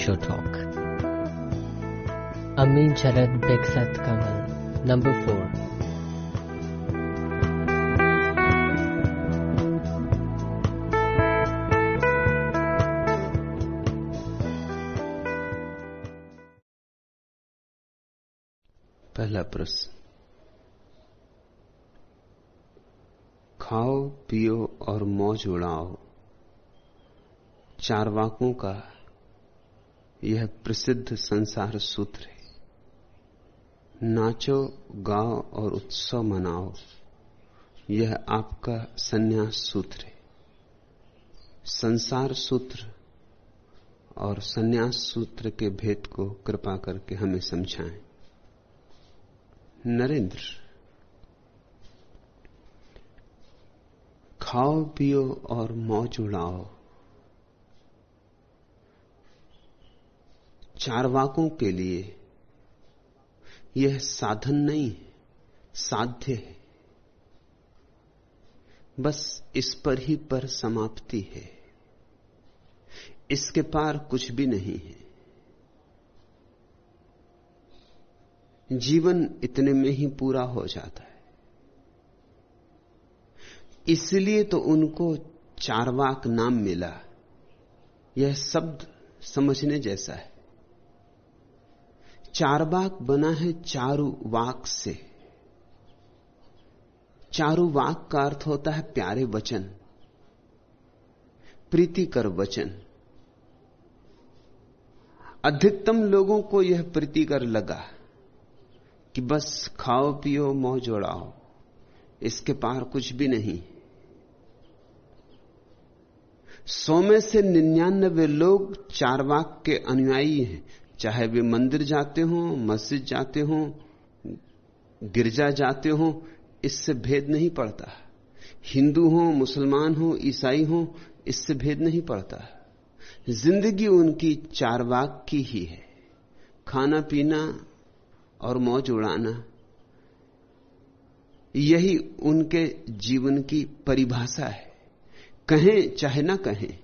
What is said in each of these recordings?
Osho Talk. Amin Charan Beksat Kamal, number 4. पहला प्रश्न, खाओ पियो और मौज उड़ाओ, चारवाकों का यह प्रसिद्ध संसार सूत्र है। नाचो गाओ और उत्सव मनाओ, यह आपका संन्यास सूत्र है। संसार सूत्र और संन्यास सूत्र के भेद को कृपा करके हमें समझाएं। नरेंद्र, खाओ पियो और मौज उड़ाओ, चारवाकों के लिए यह साधन नहीं है, साध्य है। बस इस पर ही पर समाप्ति है, इसके पार कुछ भी नहीं है। जीवन इतने में ही पूरा हो जाता है। इसलिए तो उनको चारवाक नाम मिला। यह शब्द समझने जैसा है। चारवाक बना है चारु वाक से। चारु वाक का अर्थ होता है प्यारे वचन, प्रीतिकर वचन। अधिकतम लोगों को यह प्रीतिकर लगा कि बस खाओ पियो मौज उड़ाओ, इसके पार कुछ भी नहीं। 100 में से 99 लोग चारवाक के अनुयायी हैं, चाहे वे मंदिर जाते हो, मस्जिद जाते हो, गिरजा जाते हो, इससे भेद नहीं पड़ता। हिंदू हो, मुसलमान हो, ईसाई हो, इससे भेद नहीं पड़ता। जिंदगी उनकी चारवाक की ही है। खाना पीना और मौज उड़ाना, यही उनके जीवन की परिभाषा है। कहें चाहे ना कहें,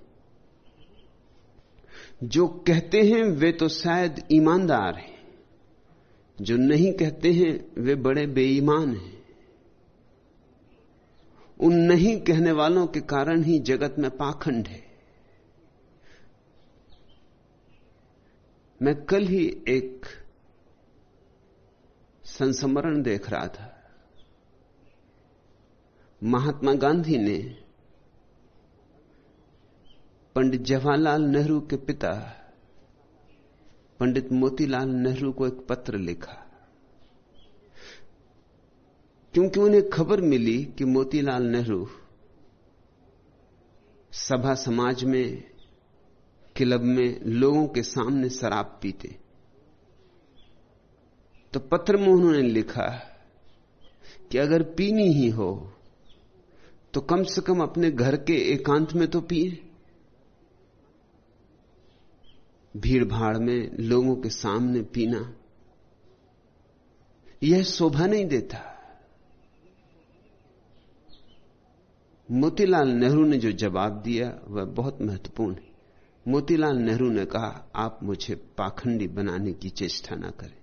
जो कहते हैं वे तो शायद ईमानदार हैं, जो नहीं कहते हैं वे बड़े बेईमान हैं। उन नहीं कहने वालों के कारण ही जगत में पाखंड है। मैं कल ही एक संस्मरण देख रहा था। महात्मा गांधी ने पंडित जवाहरलाल नेहरू के पिता पंडित मोतीलाल नेहरू को एक पत्र लिखा, क्योंकि उन्हें खबर मिली कि मोतीलाल नेहरू सभा समाज में, क्लब में लोगों के सामने शराब पीते। तो पत्र में उन्होंने लिखा कि अगर पीनी ही हो तो कम से कम अपने घर के एकांत में तो पिए। भीड़ भाड़ में लोगों के सामने पीना यह शोभा नहीं देता। मोतीलाल नेहरू ने जो जवाब दिया वह बहुत महत्वपूर्ण है। मोतीलाल नेहरू ने कहा, आप मुझे पाखंडी बनाने की चेष्टा ना करें।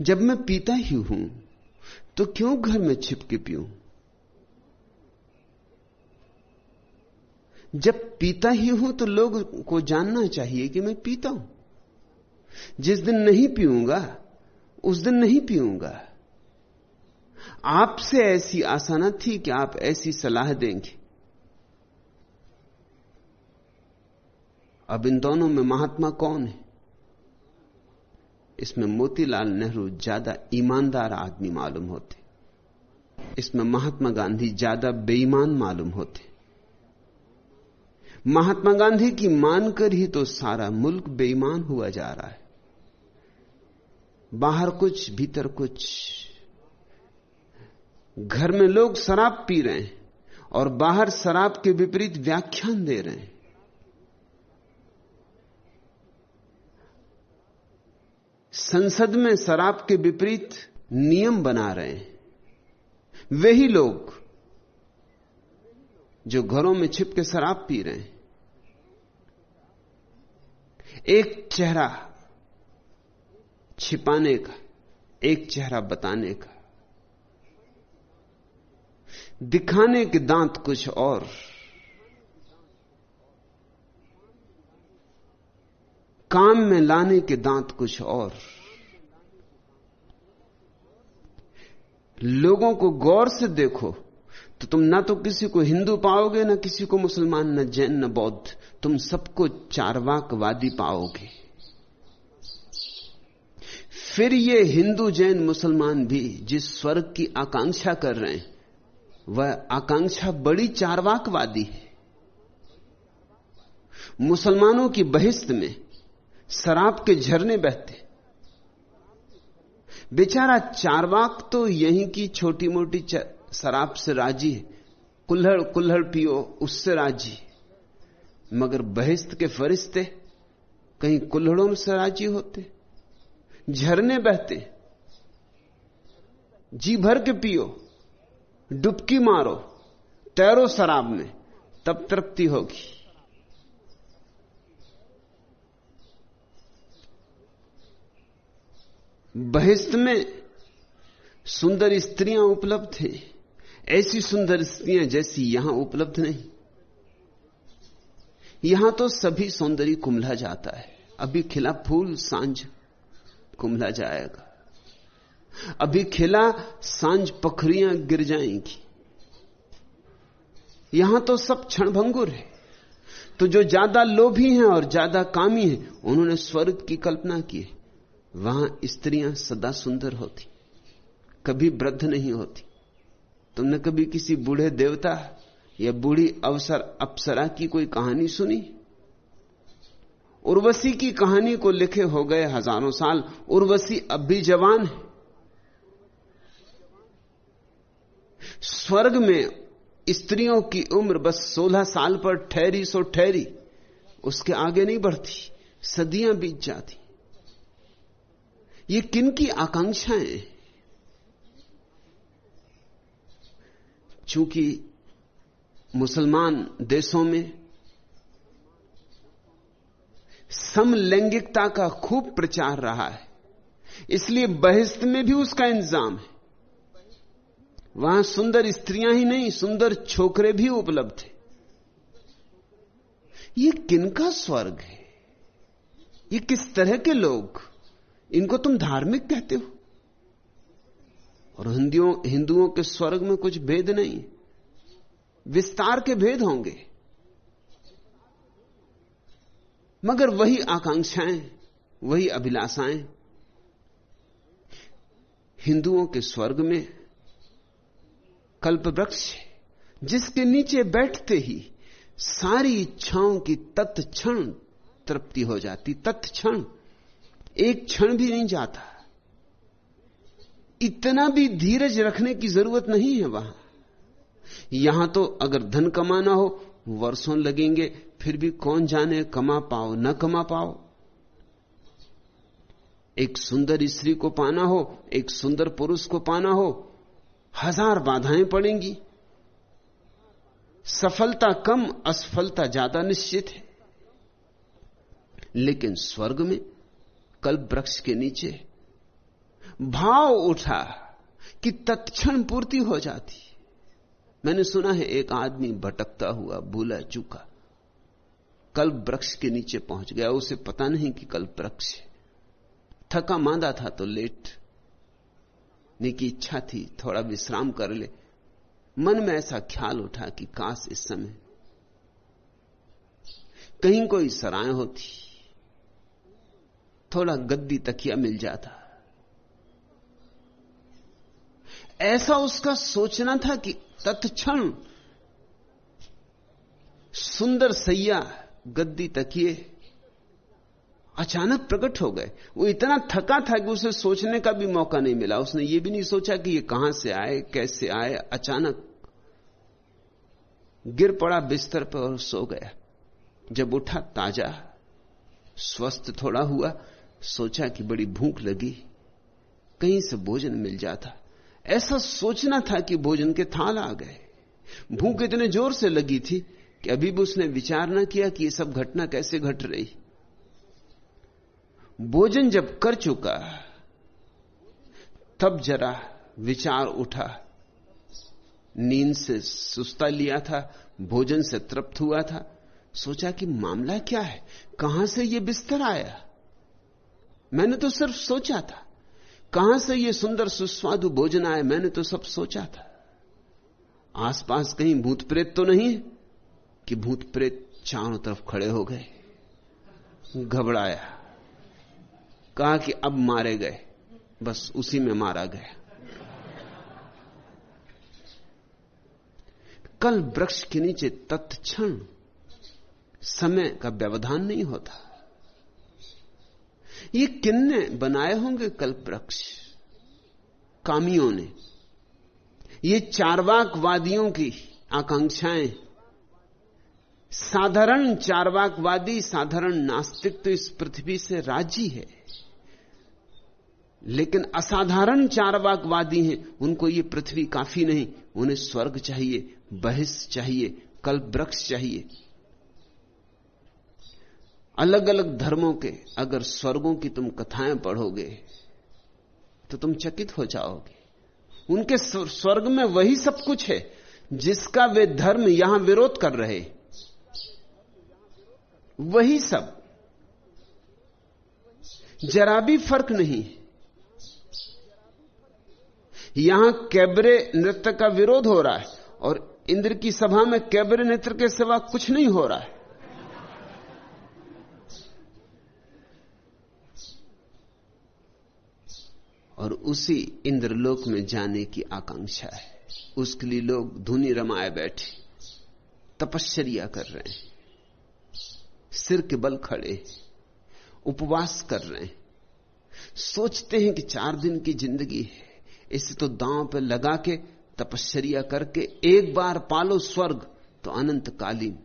जब मैं पीता ही हूं तो क्यों घर में छिप के पीऊं? जब पीता ही हूं तो लोगों को जानना चाहिए कि मैं पीता हूं। जिस दिन नहीं पीऊंगा उस दिन नहीं पीऊंगा। आपसे ऐसी आशा न थी कि आप ऐसी सलाह देंगे। अब इन दोनों में महात्मा कौन है? इसमें मोतीलाल नेहरू ज्यादा ईमानदार आदमी मालूम होते, इसमें महात्मा गांधी ज्यादा बेईमान मालूम होते। महात्मा गांधी की मानकर ही तो सारा मुल्क बेईमान हुआ जा रहा है। बाहर कुछ भीतर कुछ। घर में लोग शराब पी रहे हैं और बाहर शराब के विपरीत व्याख्यान दे रहे हैं। संसद में शराब के विपरीत नियम बना रहे हैं वही लोग जो घरों में छिप के शराब पी रहे हैं। एक चेहरा छिपाने का, एक चेहरा बताने का। दिखाने के दांत कुछ और, काम में लाने के दांत कुछ और। लोगों को गौर से देखो तो तुम ना तो किसी को हिंदू पाओगे, ना किसी को मुसलमान, ना जैन, ना बौद्ध, तुम सबको चार्वाकवादी पाओगे। फिर ये हिंदू जैन मुसलमान भी जिस स्वर्ग की आकांक्षा कर रहे हैं, वह आकांक्षा बड़ी चार्वाकवादी है। मुसलमानों की बहिश्त में शराब के झरने बहते, बेचारा चार्वाक तो यहीं की छोटी मोटी शराब से राजी है, कुल्हड़ कुल्हड़ पियो उससे राजी, मगर बहिश्त के फरिश्ते कहीं कुल्हड़ों से राजी होते? झरने बहते, जी भर के पियो, डुबकी मारो, तैरो शराब में, तब तृप्ति होगी। बहिश्त में सुंदर स्त्रियां उपलब्ध हैं, ऐसी सुंदर स्त्रियां जैसी यहां उपलब्ध नहीं। यहां तो सभी सौंदर्य कुम्हला जाता है। अभी खिला फूल सांझ कुम्हला जाएगा, अभी खिला सांझ पखरियां गिर जाएंगी। यहां तो सब क्षणभंगुर है। तो जो ज्यादा लोभी हैं और ज्यादा कामी हैं, उन्होंने स्वर्ग की कल्पना की है। वहां स्त्रियां सदा सुंदर होती, कभी वृद्ध नहीं होती। तुमने कभी किसी बूढ़े देवता या बूढ़ी अप्सरा की कोई कहानी सुनी? उर्वशी की कहानी को लिखे हो गए हजारों साल, उर्वशी अब भी जवान है। स्वर्ग में स्त्रियों की उम्र बस 16 साल पर ठहरी सो ठहरी, उसके आगे नहीं बढ़ती, सदियां बीत जाती। ये किन की आकांक्षाएं? चूंकि मुसलमान देशों में समलैंगिकता का खूब प्रचार रहा है, इसलिए बहिश्त में भी उसका इंतजाम है। वहां सुंदर स्त्रियां ही नहीं, सुंदर छोकरे भी उपलब्ध हैं। ये किनका स्वर्ग है? ये किस तरह के लोग? इनको तुम धार्मिक कहते हो? और हिंदुओं के स्वर्ग में कुछ भेद नहीं, विस्तार के भेद होंगे, मगर वही आकांक्षाएं, वही अभिलाषाएं। हिंदुओं के स्वर्ग में कल्पवृक्ष है, जिसके नीचे बैठते ही सारी इच्छाओं की तत्क्षण तृप्ति हो जाती। तत्क्षण, एक क्षण भी नहीं जाता। इतना भी धीरज रखने की जरूरत नहीं है वहां। यहां तो अगर धन कमाना हो वर्षों लगेंगे, फिर भी कौन जाने कमा पाओ न कमा पाओ। एक सुंदर स्त्री को पाना हो, एक सुंदर पुरुष को पाना हो, 1000 बाधाएं पड़ेंगी। सफलता कम, असफलता ज्यादा निश्चित है। लेकिन स्वर्ग में कल्प वृक्ष के नीचे भाव उठा कि तत्क्षण पूर्ति हो जाती। मैंने सुना है एक आदमी भटकता हुआ भूला चूका कल्प वृक्ष के नीचे पहुंच गया। उसे पता नहीं कि कल्प वृक्ष है। थका मांदा था तो लेटने की इच्छा थी, थोड़ा विश्राम कर ले। मन में ऐसा ख्याल उठा कि काश इस समय कहीं कोई सराय होती, थोड़ा गद्दी तकिया मिल जाता। ऐसा उसका सोचना था कि तत्क्षण सुंदर सैया, गद्दी, तकिए अचानक प्रकट हो गए। वो इतना थका था कि उसे सोचने का भी मौका नहीं मिला। उसने ये भी नहीं सोचा कि ये कहां से आए, कैसे आए। अचानक गिर पड़ा बिस्तर पर और सो गया। जब उठा ताजा, स्वस्थ थोड़ा हुआ, सोचा कि बड़ी भूख लगी, कहीं से भोजन मिल जाता। ऐसा सोचना था कि भोजन के थाल आ गए। भूख इतने जोर से लगी थी कि अभी भी उसने विचार ना किया कि ये सब घटना कैसे घट रही। भोजन जब कर चुका तब जरा विचार उठा, नींद से सुस्ता लिया था, भोजन से तृप्त हुआ था, सोचा कि मामला क्या है, कहां से यह बिस्तर आया। मैंने तो सिर्फ सोचा था, कहां से यह सुंदर सुस्वादु भोजन आया, मैंने तो सब सोचा था। आसपास कहीं भूत प्रेत तो नहीं है कि भूत प्रेत चारों तरफ खड़े हो गए। घबराया, कहा कि अब मारे गए, बस उसी में मारा गया। कल वृक्ष के नीचे तत्क्षण समय का व्यवधान नहीं होता। ये किन्ने बनाए होंगे कल वृक्ष? कामियों ने। ये चार्वाकवादियों की आकांक्षाएं। साधारण चार्वाकवादी, साधारण नास्तिक तो इस पृथ्वी से राजी है, लेकिन असाधारण चार्वाकवादी हैं, उनको ये पृथ्वी काफी नहीं, उन्हें स्वर्ग चाहिए, बहिष्ठ चाहिए, कल्प वृक्ष चाहिए। अलग अलग धर्मों के अगर स्वर्गों की तुम कथाएं पढ़ोगे तो तुम चकित हो जाओगे। उनके स्वर्ग में वही सब कुछ है जिसका वे धर्म यहां विरोध कर रहे, वही सब, जरा भी फर्क नहीं। यहां कैबरे नृत्य का विरोध हो रहा है और इंद्र की सभा में कैबरे नृत्य के सिवा कुछ नहीं हो रहा है। और उसी इंद्रलोक में जाने की आकांक्षा है। उसके लिए लोग धुनी रमाए बैठे, तपश्चर्या कर रहे हैं, सिर के बल खड़े, उपवास कर रहे हैं, सोचते हैं कि 4 दिन की जिंदगी है, इसे तो दांव पे लगा के तपश्चर्या करके एक बार पालो स्वर्ग तो अनंत कालीन।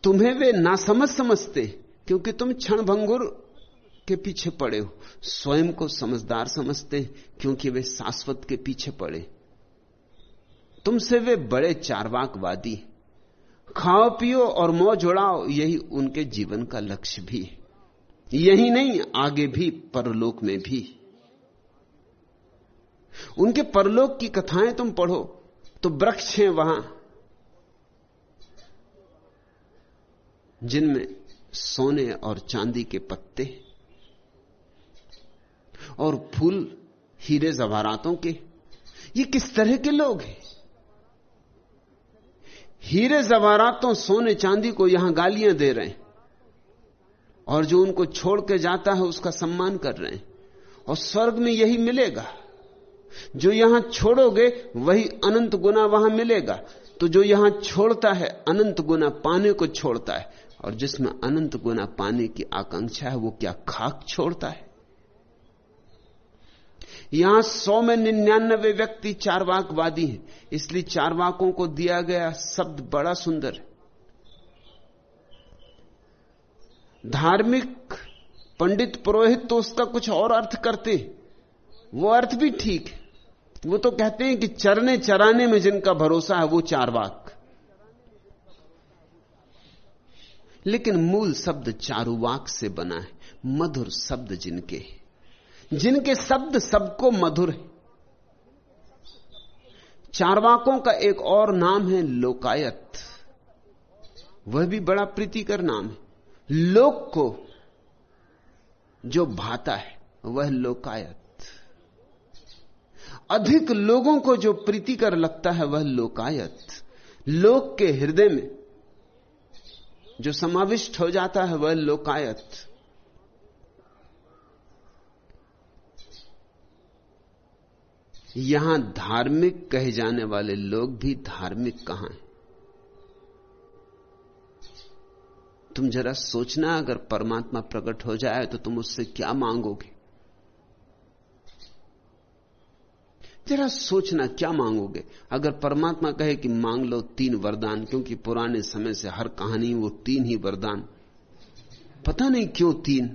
तुम्हें वे नासमझ समझते क्योंकि तुम क्षणभंगुर के पीछे पड़े हो। स्वयं को समझदार समझते हैं क्योंकि वे शाश्वत के पीछे पड़े। तुमसे वे बड़े चार्वाकवादी, खाओ पियो और मौज उड़ाओ, यही उनके जीवन का लक्ष्य भी है। यही नहीं, आगे भी, परलोक में भी। उनके परलोक की कथाएं तुम पढ़ो तो वृक्ष हैं वहां जिनमें सोने और चांदी के पत्ते और फूल हीरे जवाहरातों के। ये किस तरह के लोग हैं? हीरे जवाहरातों, सोने चांदी को यहां गालियां दे रहे हैं और जो उनको छोड़ के जाता है उसका सम्मान कर रहे हैं। और स्वर्ग में यही मिलेगा, जो यहां छोड़ोगे वही अनंत गुना वहां मिलेगा। तो जो यहां छोड़ता है अनंत गुना पाने को छोड़ता है, और जिसमें अनंत गुना पाने की आकांक्षा है वो क्या खाक छोड़ता है? यहां 100 में 99 व्यक्ति चार्वाकवादी हैं, इसलिए चार्वाकों को दिया गया शब्द बड़ा सुंदर है। धार्मिक पंडित पुरोहित तो उसका कुछ और अर्थ करते, वो अर्थ भी ठीक है। वो तो कहते हैं कि चरने चराने में जिनका भरोसा है वो चार्वाक, लेकिन मूल शब्द चारुवाक से बना है। मधुर शब्द जिनके शब्द सबको मधुर है। चार्वाकों का एक और नाम है लोकायत, वह भी बड़ा प्रीतिकर नाम है। लोक को जो भाता है वह लोकायत, अधिक लोगों को जो प्रीतिकर लगता है वह लोकायत। लोक के हृदय में जो समाविष्ट हो जाता है वह लोकायत। यहां धार्मिक कहे जाने वाले लोग भी धार्मिक कहां हैं? तुम जरा सोचना, अगर परमात्मा प्रकट हो जाए तो तुम उससे क्या मांगोगे? जरा सोचना क्या मांगोगे। अगर परमात्मा कहे कि मांग लो 3 वरदान, क्योंकि पुराने समय से हर कहानी वो 3 ही वरदान, पता नहीं क्यों 3।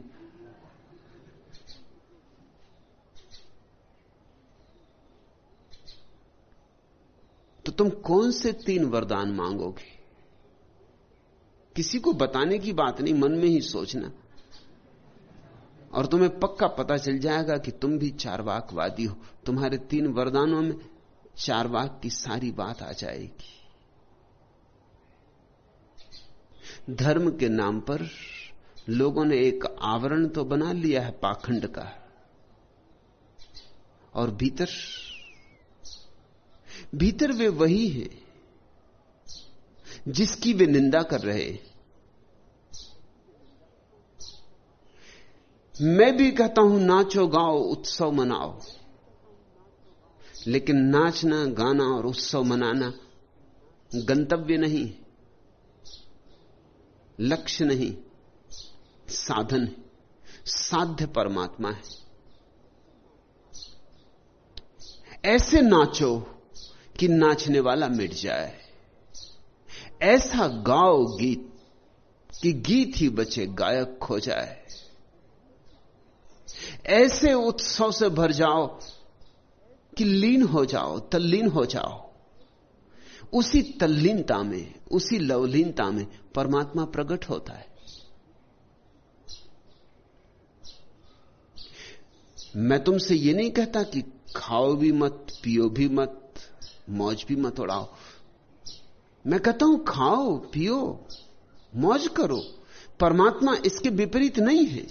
तो तुम कौन से 3 वरदान मांगोगे? किसी को बताने की बात नहीं, मन में ही सोचना, और तुम्हें पक्का पता चल जाएगा कि तुम भी चार्वाकवादी हो। तुम्हारे 3 वरदानों में चार्वाक की सारी बात आ जाएगी। धर्म के नाम पर लोगों ने एक आवरण तो बना लिया है पाखंड का, और भीतर वे वही हैं जिसकी वे निंदा कर रहे। मैं भी कहता हूं नाचो गाओ उत्सव मनाओ, लेकिन नाचना गाना और उत्सव मनाना गंतव्य नहीं, लक्ष्य नहीं, साधन है, साध्य परमात्मा है। ऐसे नाचो कि नाचने वाला मिट जाए, ऐसा गाओ गीत कि गीत ही बचे गायक खो जाए, ऐसे उत्सव से भर जाओ कि लीन हो जाओ, तल्लीन हो जाओ। उसी तल्लीनता में, उसी लवलीनता में परमात्मा प्रकट होता है। मैं तुमसे ये नहीं कहता कि खाओ भी मत, पियो भी मत, मौज भी मत उड़ाओ। मैं कहता हूं खाओ पियो मौज करो, परमात्मा इसके विपरीत नहीं है,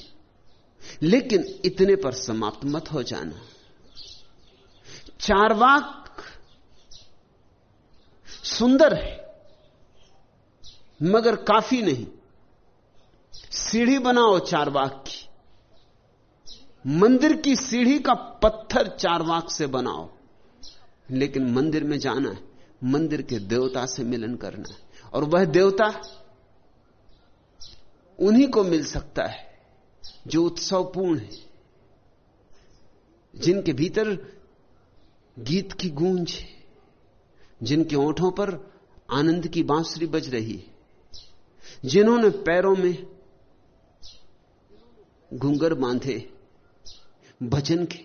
लेकिन इतने पर समाप्त मत हो जाना। चार्वाक सुंदर है मगर काफी नहीं। सीढ़ी बनाओ चार्वाक की, मंदिर की सीढ़ी का पत्थर चार्वाक से बनाओ, लेकिन मंदिर में जाना है, मंदिर के देवता से मिलन करना है, और वह देवता उन्हीं को मिल सकता है जो उत्सवपूर्ण है, जिनके भीतर गीत की गूंज है, जिनके ओंठों पर आनंद की बांसुरी बज रही है, जिन्होंने पैरों में घुंघर बांधे भजन के,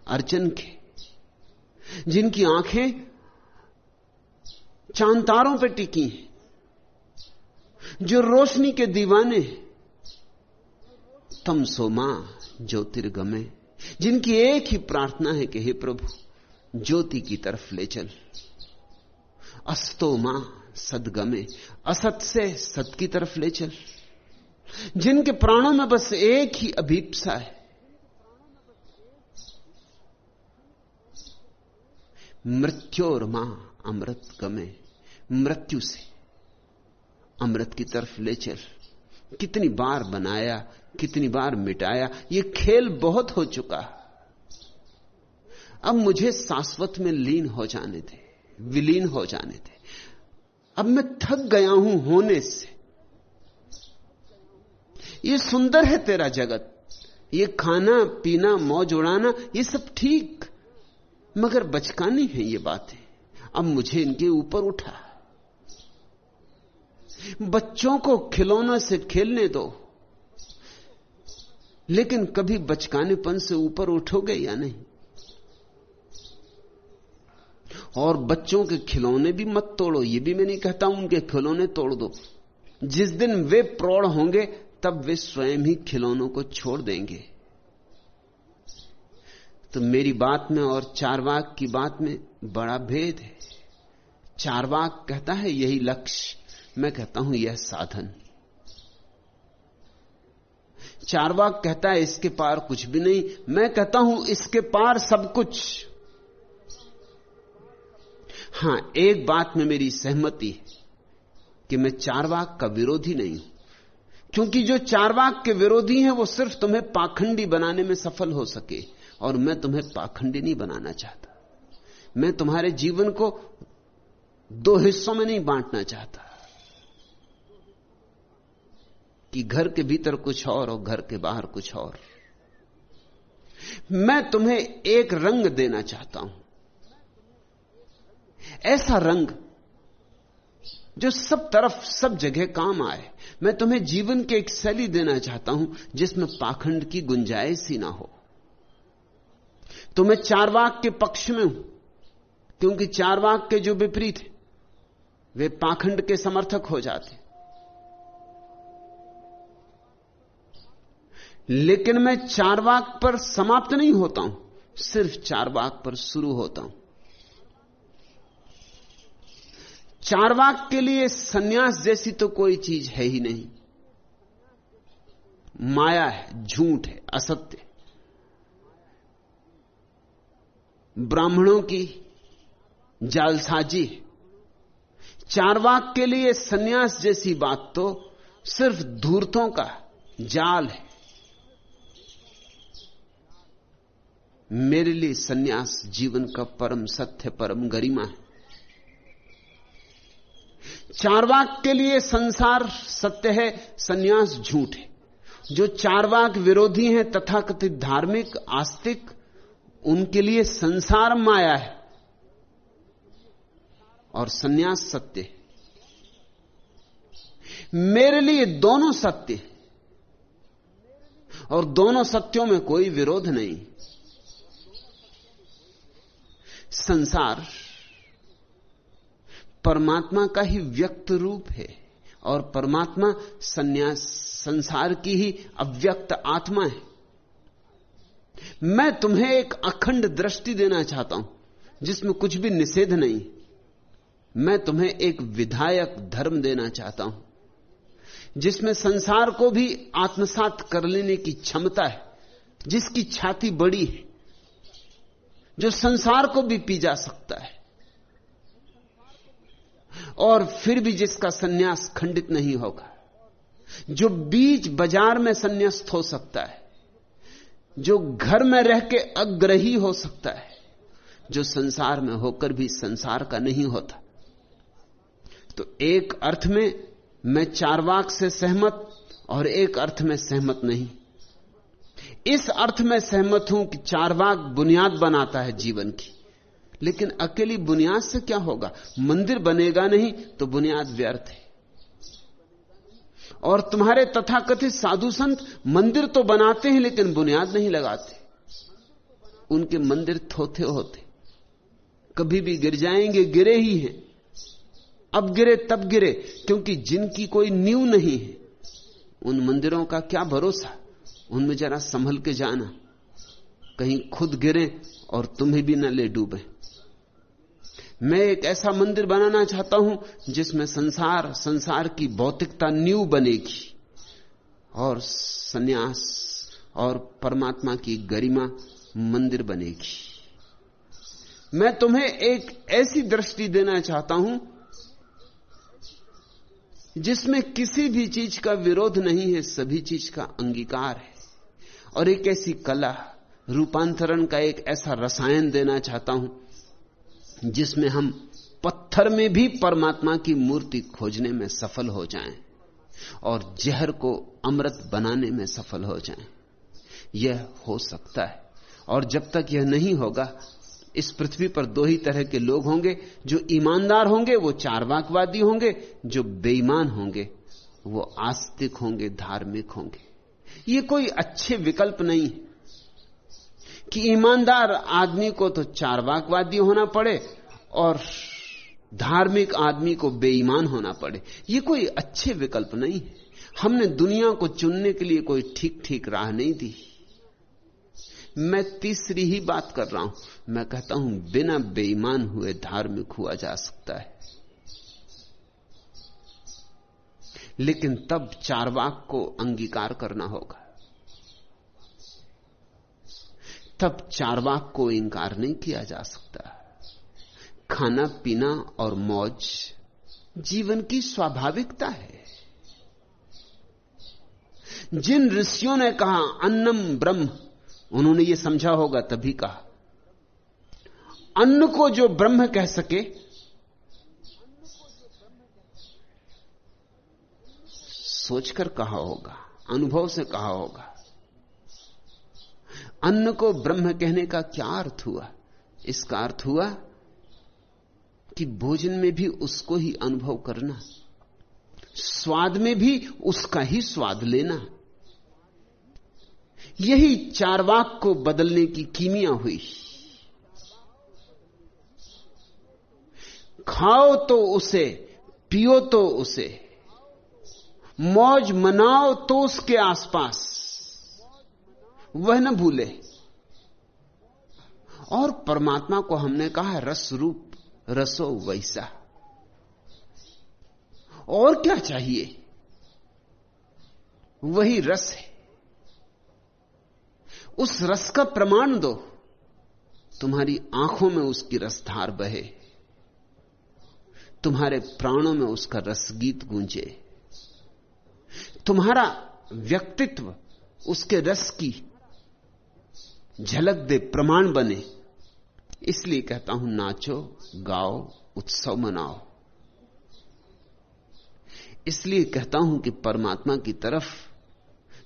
अर्चन के, जिनकी आंखें चांद तारों पर टिकी हैं, जो रोशनी के दीवाने तमसो मां ज्योतिर्गमे, जिनकी एक ही प्रार्थना है कि हे प्रभु ज्योति की तरफ ले चल। अस्तो मां सदगमे, असत से सत की तरफ ले चल। जिनके प्राणों में बस एक ही अभीप्सा है, मृत्योर मां अमृत गमे, मृत्यु से अमृत की तरफ ले चल। कितनी बार बनाया, कितनी बार मिटाया, ये खेल बहुत हो चुका। अब मुझे शाश्वत में लीन हो जाने दे, विलीन हो जाने दे। अब मैं थक गया हूं होने से। ये सुंदर है तेरा जगत, ये खाना पीना मौज उड़ाना ये सब ठीक, मगर बचकानी है ये बातें। अब मुझे इनके ऊपर उठा। बच्चों को खिलौना से खेलने दो, लेकिन कभी बचकानेपन से ऊपर उठोगे या नहीं? और बच्चों के खिलौने भी मत तोड़ो, ये भी मैं नहीं कहता हूं उनके खिलौने तोड़ दो। जिस दिन वे प्रौढ़ होंगे तब वे स्वयं ही खिलौनों को छोड़ देंगे। तो मेरी बात में और चार्वाक की बात में बड़ा भेद है। चार्वाक कहता है यही लक्ष्य, मैं कहता हूं यह साधन। चार्वाक कहता है इसके पार कुछ भी नहीं, मैं कहता हूं इसके पार सब कुछ। हां, एक बात में मेरी सहमति है कि मैं चार्वाक का विरोधी नहीं हूं, क्योंकि जो चार्वाक के विरोधी हैं वो सिर्फ तुम्हें पाखंडी बनाने में सफल हो सके, और मैं तुम्हें पाखंडी नहीं बनाना चाहता। मैं तुम्हारे जीवन को 2 हिस्सों में नहीं बांटना चाहता कि घर के भीतर कुछ और घर के बाहर कुछ और। मैं तुम्हें एक रंग देना चाहता हूं, ऐसा रंग जो सब तरफ सब जगह काम आए। मैं तुम्हें जीवन की एक शैली देना चाहता हूं जिसमें पाखंड की गुंजाइश ही ना हो। तो मैं चार्वाक के पक्ष में हूं, क्योंकि चार्वाक के जो विपरीत है वे पाखंड के समर्थक हो जाते। लेकिन मैं चारवाक पर समाप्त नहीं होता हूं, सिर्फ चारवाक पर शुरू होता हूं। चारवाक के लिए सन्यास जैसी तो कोई चीज है ही नहीं। माया है, झूठ है, असत्य, ब्राह्मणों की जालसाजी है। चारवाक के लिए सन्यास जैसी बात तो सिर्फ धूर्तों का जाल है। मेरे लिए सन्यास जीवन का परम सत्य, परम गरिमा है। चारवाक के लिए संसार सत्य है, सन्यास झूठ है। जो चारवाक विरोधी हैं, तथाकथित धार्मिक आस्तिक, उनके लिए संसार माया है और सन्यास सत्य है। मेरे लिए दोनों सत्य है और दोनों सत्यों में कोई विरोध नहीं। संसार परमात्मा का ही व्यक्त रूप है और परमात्मा संसार की ही अव्यक्त आत्मा है। मैं तुम्हें एक अखंड दृष्टि देना चाहता हूं जिसमें कुछ भी निषेध नहीं। मैं तुम्हें एक विधायक धर्म देना चाहता हूं जिसमें संसार को भी आत्मसात कर लेने की क्षमता है, जिसकी छाती बड़ी है, जो संसार को भी पी जा सकता है और फिर भी जिसका सन्यास खंडित नहीं होगा, जो बीच बाजार में सन्यास्त हो सकता है, जो घर में रह के अग्रही हो सकता है, जो संसार में होकर भी संसार का नहीं होता। तो एक अर्थ में मैं चारवाक से सहमत और एक अर्थ में सहमत नहीं। इस अर्थ में सहमत हूं कि चारवाक बुनियाद बनाता है जीवन की, लेकिन अकेली बुनियाद से क्या होगा? मंदिर बनेगा नहीं तो बुनियाद व्यर्थ है। और तुम्हारे तथाकथित साधु संत मंदिर तो बनाते हैं लेकिन बुनियाद नहीं लगाते। उनके मंदिर थोथे होते, कभी भी गिर जाएंगे, गिरे ही हैं। अब गिरे तब गिरे क्योंकि जिनकी कोई नींव नहीं है, उन मंदिरों का क्या भरोसा। उनमें जरा संभल के जाना, कहीं खुद गिरे और तुम्हें भी न ले डूबे। मैं एक ऐसा मंदिर बनाना चाहता हूं जिसमें संसार की भौतिकता नींव बनेगी और सन्यास और परमात्मा की गरिमा मंदिर बनेगी। मैं तुम्हें एक ऐसी दृष्टि देना चाहता हूं जिसमें किसी भी चीज का विरोध नहीं है, सभी चीज का अंगीकार है। और एक ऐसी कला, रूपांतरण का एक ऐसा रसायन देना चाहता हूं जिसमें हम पत्थर में भी परमात्मा की मूर्ति खोजने में सफल हो जाएं और जहर को अमृत बनाने में सफल हो जाएं। यह हो सकता है। और जब तक यह नहीं होगा, इस पृथ्वी पर दो ही तरह के लोग होंगे। जो ईमानदार होंगे वो चारवाकवादी होंगे, जो बेईमान होंगे वो आस्तिक होंगे, धार्मिक होंगे। ये कोई अच्छे विकल्प नहीं है कि ईमानदार आदमी को तो चारवाकवादी होना पड़े और धार्मिक आदमी को बेईमान होना पड़े। ये कोई अच्छे विकल्प नहीं है। हमने दुनिया को चुनने के लिए कोई ठीक ठीक राह नहीं दी। मैं तीसरी ही बात कर रहा हूं। मैं कहता हूं बिना बेईमान हुए धार्मिक हुआ जा सकता है, लेकिन तब चारवाक को अंगीकार करना होगा। तब चारवाक को इंकार नहीं किया जा सकता। खाना पीना और मौज जीवन की स्वाभाविकता है। जिन ऋषियों ने कहा अन्नम ब्रह्म, उन्होंने यह समझा होगा तभी कहा। अन्न को जो ब्रह्म कह सके, सोचकर कहा होगा, अनुभव से कहा होगा। अन्न को ब्रह्म कहने का क्या अर्थ हुआ? इसका अर्थ हुआ कि भोजन में भी उसको ही अनुभव करना, स्वाद में भी उसका ही स्वाद लेना। यही चारवाक को बदलने की कीमिया हुई। खाओ तो उसे, पियो तो उसे, मौज मनाओ तो उसके आसपास, वह न भूले। और परमात्मा को हमने कहा रस रूप, रसो वैसा। और क्या चाहिए? वही रस है। उस रस का प्रमाण दो, तुम्हारी आंखों में उसकी रसधार बहे, तुम्हारे प्राणों में उसका रसगीत गूंजे, तुम्हारा व्यक्तित्व उसके रस की झलक दे, प्रमाण बने। इसलिए कहता हूं, नाचो गाओ उत्सव मनाओ। इसलिए कहता हूं कि परमात्मा की तरफ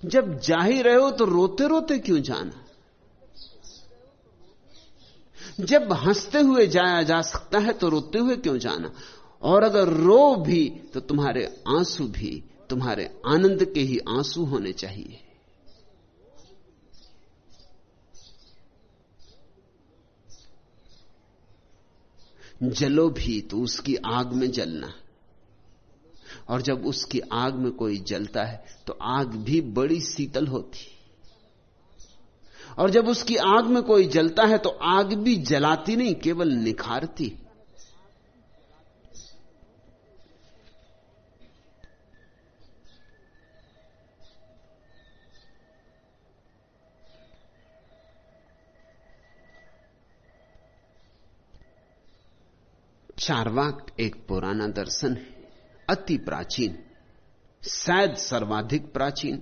जब जा ही रहे हो तो रोते रोते क्यों जाना? जब हंसते हुए जाया जा सकता है तो रोते हुए क्यों जाना? और अगर रो भी तो तुम्हारे आंसू भी तुम्हारे आनंद के ही आंसू होने चाहिए। जलो भी तो उसकी आग में जलना। और जब उसकी आग में कोई जलता है तो आग भी बड़ी शीतल होती। और जब उसकी आग में कोई जलता है तो आग भी जलाती नहीं, केवल निखारती। चार्वाक एक पुराना दर्शन है, अति प्राचीन, शायद सर्वाधिक प्राचीन,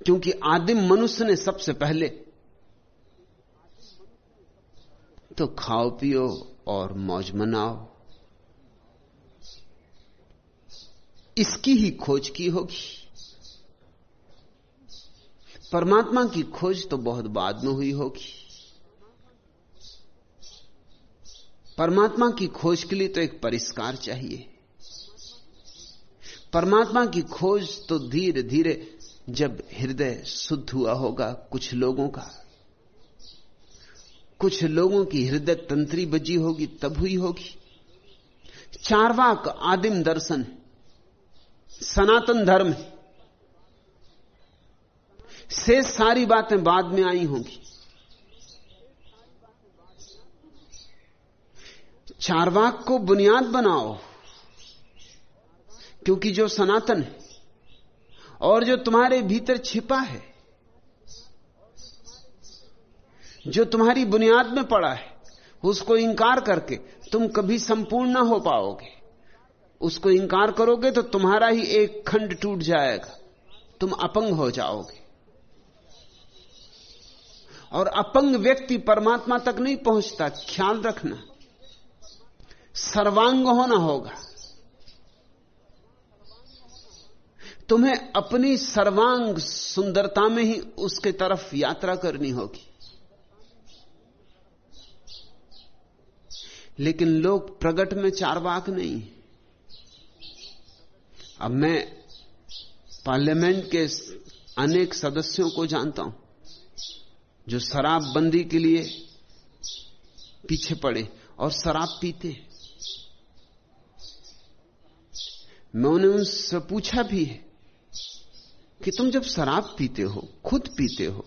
क्योंकि आदिम मनुष्य ने सबसे पहले तो खाओ पियो और मौज मनाओ इसकी ही खोज की होगी। परमात्मा की खोज तो बहुत बाद में हुई होगी। परमात्मा की खोज के लिए तो एक परिष्कार चाहिए। परमात्मा की खोज तो धीरे धीरे जब हृदय शुद्ध हुआ होगा कुछ लोगों का, कुछ लोगों की हृदय तंत्री बजी होगी, तब हुई होगी। चार्वाक आदिम दर्शन, सनातन धर्म से सारी बातें बाद में आई होंगी। चार्वाक को बुनियाद बनाओ, क्योंकि जो सनातन है और जो तुम्हारे भीतर छिपा है, जो तुम्हारी बुनियाद में पड़ा है, उसको इंकार करके तुम कभी संपूर्ण ना हो पाओगे। उसको इंकार करोगे तो तुम्हारा ही एक खंड टूट जाएगा, तुम अपंग हो जाओगे। और अपंग व्यक्ति परमात्मा तक नहीं पहुंचता, ख्याल रखना। सर्वांग होना होगा। तुम्हें अपनी सर्वांग सुंदरता में ही उसके तरफ यात्रा करनी होगी। लेकिन लोग प्रगट में चार्वाक नहीं। अब मैं पार्लियामेंट के अनेक सदस्यों को जानता हूं जो शराबबंदी के लिए पीछे पड़े और शराब पीते हैं। मैं उन्हें उनसे पूछा भी है कि तुम जब शराब पीते हो, खुद पीते हो,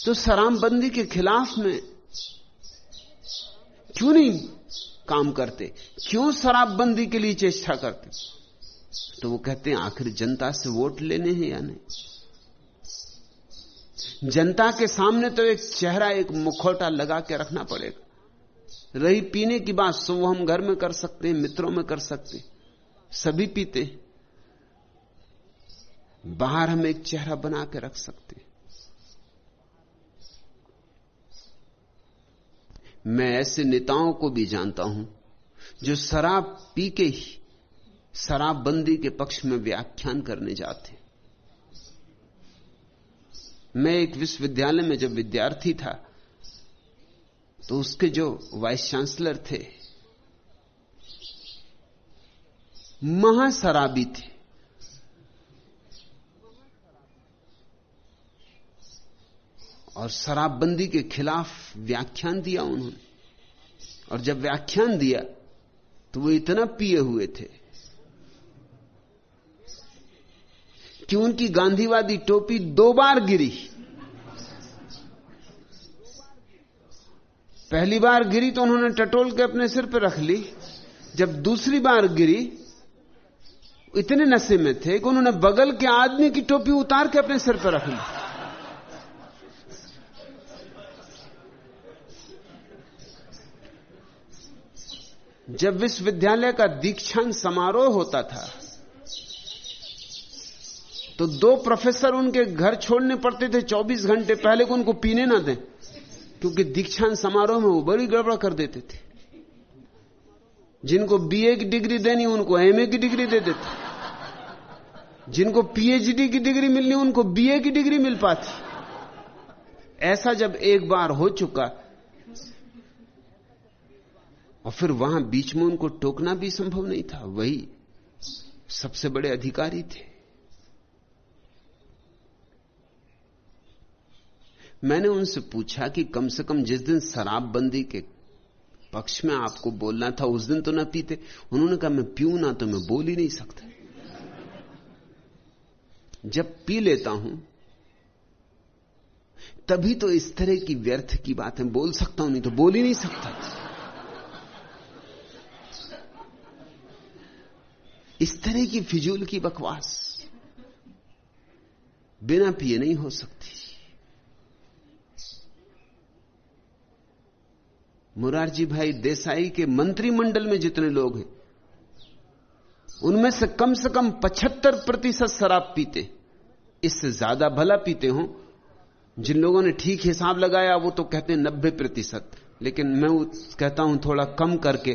तो शराबबंदी के खिलाफ में क्यों नहीं काम करते? क्यों शराबबंदी के लिए चेष्टा करते? तो वो कहते हैं आखिर जनता से वोट लेने हैं या नहीं। जनता के सामने तो एक चेहरा, एक मुखौटा लगा के रखना पड़ेगा। रही पीने की बात, सो वो हम घर में कर सकते हैं, मित्रों में कर सकते हैं, सभी पीते हैं। बाहर हम एक चेहरा बना के रख सकते हैं। मैं ऐसे नेताओं को भी जानता हूं जो शराब पी के ही शराबबंदी के पक्ष में व्याख्यान करने जाते। मैं एक विश्वविद्यालय में जब विद्यार्थी था तो उसके जो वाइस चांसलर थे महाशराबी थे। और शराबबंदी के खिलाफ व्याख्यान दिया उन्होंने। और जब व्याख्यान दिया तो वो इतना पिए हुए थे कि उनकी गांधीवादी टोपी 2 बार गिरी। पहली बार गिरी तो उन्होंने टटोल के अपने सिर पर रख ली। जब दूसरी बार गिरी, इतने नशे में थे कि उन्होंने बगल के आदमी की टोपी उतार के अपने सिर पर रख ली। जब विश्वविद्यालय का दीक्षांत समारोह होता था तो 2 प्रोफेसर उनके घर छोड़ने पड़ते थे 24 घंटे पहले को उनको पीने ना दें, क्योंकि दीक्षांत समारोह में वो बड़ी गड़बड़ कर देते थे। जिनको बीए की डिग्री देनी उनको एमए की डिग्री दे देते, जिनको पीएचडी की डिग्री मिलनी उनको बीए की डिग्री मिल पाती। ऐसा जब एक बार हो चुका और फिर वहां बीच में उनको टोकना भी संभव नहीं था, वही सबसे बड़े अधिकारी थे। मैंने उनसे पूछा कि कम से कम जिस दिन शराबबंदी के पक्ष में आपको बोलना था उस दिन तो ना पीते। उन्होंने कहा मैं पीऊं ना तो मैं बोल ही नहीं सकता। जब पी लेता हूं तभी तो इस तरह की व्यर्थ की बातें बोल सकता हूं, नहीं तो बोल ही नहीं सकता। इस तरह की फिजूल की बकवास बिना पिए नहीं हो सकती। मुरारजी भाई देसाई के मंत्रिमंडल में जितने लोग हैं उनमें से कम 75% शराब पीते। इससे ज्यादा भला पीते हो। जिन लोगों ने ठीक हिसाब लगाया वो तो कहते हैं 90%, लेकिन मैं कहता हूं थोड़ा कम करके,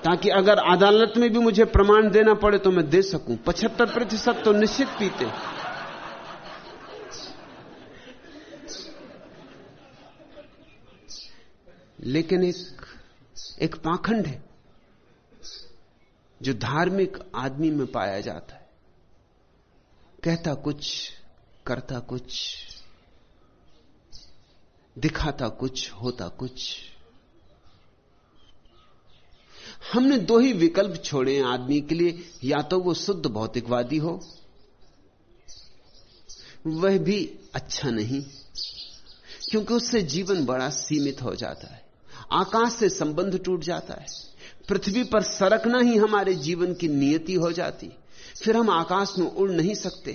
ताकि अगर अदालत में भी मुझे प्रमाण देना पड़े तो मैं दे सकूं। 75% तो निश्चित पीते। लेकिन एक पाखंड है जो धार्मिक आदमी में पाया जाता है। कहता कुछ, करता कुछ, दिखाता कुछ, होता कुछ। हमने 2 ही विकल्प छोड़े हैं आदमी के लिए, या तो वो शुद्ध भौतिकवादी हो, वह भी अच्छा नहीं, क्योंकि उससे जीवन बड़ा सीमित हो जाता है। आकाश से संबंध टूट जाता है। पृथ्वी पर सरकना ही हमारे जीवन की नियति हो जाती। फिर हम आकाश में उड़ नहीं सकते,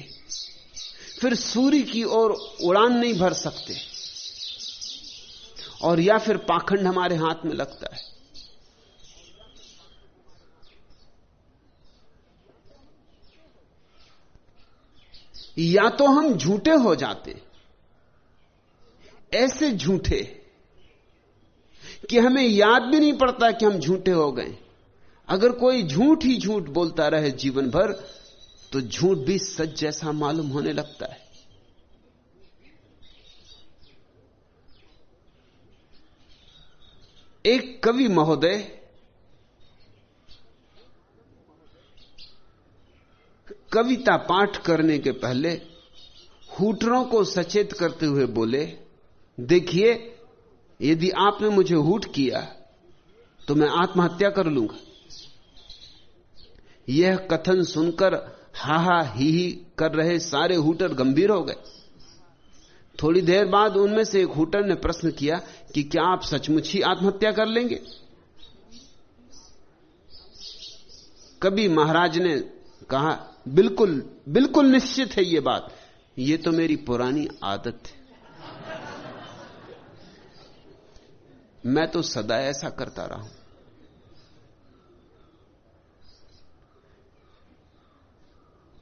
फिर सूर्य की ओर उड़ान नहीं भर सकते, और या फिर पाखंड हमारे हाथ में लगता है। या तो हम झूठे हो जाते, ऐसे झूठे कि हमें याद भी नहीं पड़ता कि हम झूठे हो गए। अगर कोई झूठ ही झूठ बोलता रहे जीवन भर तो झूठ भी सच जैसा मालूम होने लगता है। एक कवि महोदय कविता पाठ करने के पहले हूटरों को सचेत करते हुए बोले, देखिए यदि आपने मुझे हूट किया तो मैं आत्महत्या कर लूंगा। यह कथन सुनकर हा हा ही कर रहे सारे हूटर गंभीर हो गए। थोड़ी देर बाद उनमें से एक हूटर ने प्रश्न किया कि क्या आप सचमुच ही आत्महत्या कर लेंगे? कभी महाराज ने कहा, बिल्कुल बिल्कुल निश्चित है ये बात, ये तो मेरी पुरानी आदत है, मैं तो सदा ऐसा करता रहा हूं।